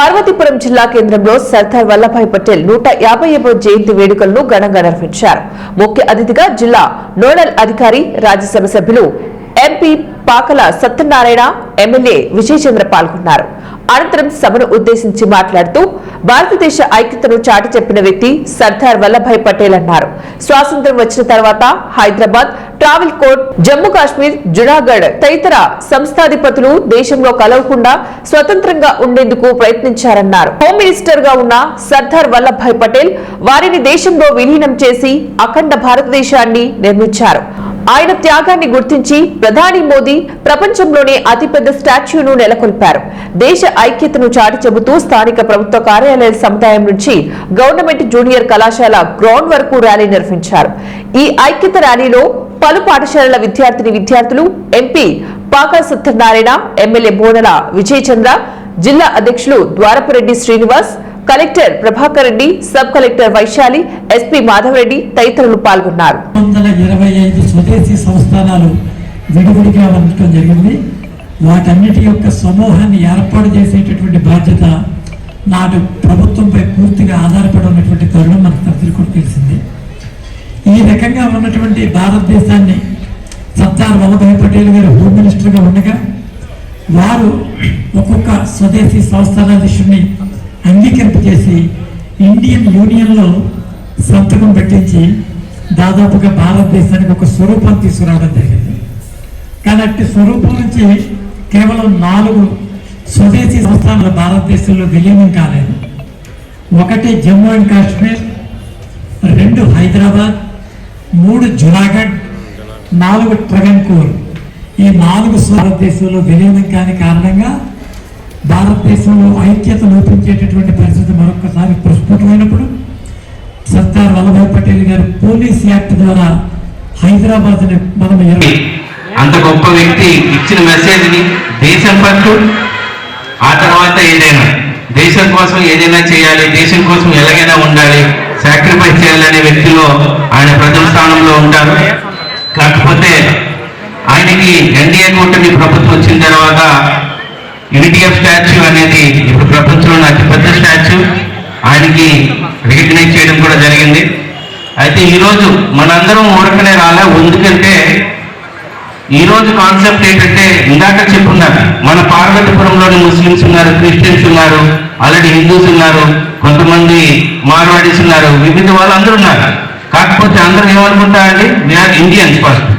పార్వతీపురం జిల్లా కేంద్రంలో సర్దార్ వల్లభాయ్ పటేల్ 150వ జయంతి వేడుకలను ఘనంగా నిర్వహించారు. ముఖ్య అతిథిగా జిల్లా నోడల్ అధికారి, రాజ్యసభ సభ్యులు ఎంపీ పాకల సత్యనారాయణ, ఎమ్మెల్యే విజయచంద్ర పాల్గొన్నారు. అనంతరం సభను ఉద్దేశించి మాట్లాడుతూ భారతదేశ ఐక్యతను చాటి చెప్పిన వ్యక్తి సర్దార్ వల్లభాయ్ పటేల్ అన్నారు. స్వాతంత్ర్యం వచ్చిన తర్వాత హైదరాబాద్, ట్రావెల్ కోర్ట్, జమ్మూ కాశ్మీర్, జునాగఢ్ తదితర సంస్థాధిపతులు దేశంలో కలవకుండా స్వతంత్రంగా ఉండేందుకు ప్రయత్నించారన్నారు. హోమ్ మినిస్టర్ గా ఉన్న సర్దార్ వల్లభాయ్ పటేల్ వారిని దేశంలో విలీనం చేసి అఖండ భారతదేశాన్ని నిర్మించారు. ఆయన త్యాగాన్ని గుర్తించి ప్రధాని మోదీ ప్రపంచంలోనే అతిపెద్ద స్టాచ్యూను నెలకొల్పారు. దేశ ఐక్యతను చాటి చెబుతూ స్థానిక ప్రభుత్వ కార్యాలయాల సముదాయం నుంచి గవర్నమెంట్ జూనియర్ కళాశాల గ్రౌండ్ వరకు ర్యాలీ నిర్వహించారు. ఈ ఐక్యత ర్యాలీలో పలు పాఠశాలల విద్యార్థులు, ఎంపీ పాకల సత్యనారాయణ, ఎమ్మెల్యే బోనల విజయచంద్ర, జిల్లా అధ్యక్షులు Dwarapureddy Srinivas, collector Prabhakar Reddy, sub collector Vaishali, SP Madhavareddy తదితరులు పాల్గొన్నారు. 125 స్వదేశీ సంస్థానాలు విడివిడిగా ఉండటం జరిగింది. వాటన్నిటి యొక్క సమూహాన్ని ఏర్పాటు చేసేటటువంటి బాధ్యత నాటి ప్రభుత్వంపై పూర్తిగా ఆధారపడి ఉన్నటువంటి తరుణం మనకు అందరికీ కూడా తెలిసింది. ఈ రకంగా ఉన్నటువంటి భారతదేశాన్ని సర్దార్ వల్లభాయ్ పటేల్ గారు హోమ్ మినిస్టర్గా ఉండగా వారు ఒక్కొక్క స్వదేశీ సంస్థానాధీశుడిని అంగీకరింపజేసి ఇండియన్ యూనియన్లో సంతకం పెట్టించి దాదాపుగా భారతదేశానికి ఒక స్వరూపం తీసుకురావడం జరిగింది. కానీ అట్టి స్వరూపం నుంచి కేవలం 4 స్వదేశీ సంస్థానాలు భారతదేశంలో విలీనం కాలేదు. 1 జమ్మూ అండ్ కాశ్మీర్, 2 హైదరాబాద్, 3 జునాగఢ్, 4 ట్రవెన్కోర్. ఈ 4 భారతదేశంలో విలీనం కాని కారణంగా భారతదేశంలో ఐక్యత లోపించేటటువంటి పరిస్థితి మరొకసారి ప్రస్ఫుటమైనప్పుడు సర్దార్ వల్లభాయ్ పటేల్ గారు పోలీస్ యాక్ట్ ద్వారా హైదరాబాద్ మనం అంత గొప్ప వ్యక్తి ఇచ్చిన మెసేజ్ ని దేశం పట్టు, ఆ తర్వాత ఏదైనా దేశం కోసం ఏదైనా చేయాలి, దేశం కోసం ఎలాగైనా ఉండాలి, సాక్రిఫైస్ చేయాలనే వ్యక్తిలో ఆయన ప్రథమ స్థానంలో ఉంటారు. కాకపోతే ఆయనకి ఎన్డీఏ కూటమి ప్రభుత్వం వచ్చిన తర్వాత యూనిటీఎఫ్ స్టాచ్యూ అనేది ఇప్పుడు ప్రపంచంలోని అతిపెద్ద స్టాచ్యూ ఆయనకి రికగ్నైజ్ చేయడం కూడా జరిగింది. అయితే ఈరోజు మనందరం ఊరకనే రాలే. ఎందుకంటే ఈరోజు కాన్సెప్ట్ ఏంటంటే ఇందాక చెప్పున్నారు, మన పార్వతీపురంలోని ముస్లిమ్స్ ఉన్నారు, క్రిస్టియన్స్ ఉన్నారు, ఆల్రెడీ హిందూస్ ఉన్నారు, కొంతమంది మార్వాడీస్ ఉన్నారు, వివిధ వాళ్ళందరూ ఉన్నారు. కాకపోతే అందరూ ఏమనుకుంటారండి, వీఆర్ ఇండియన్స్ ఫస్ట్.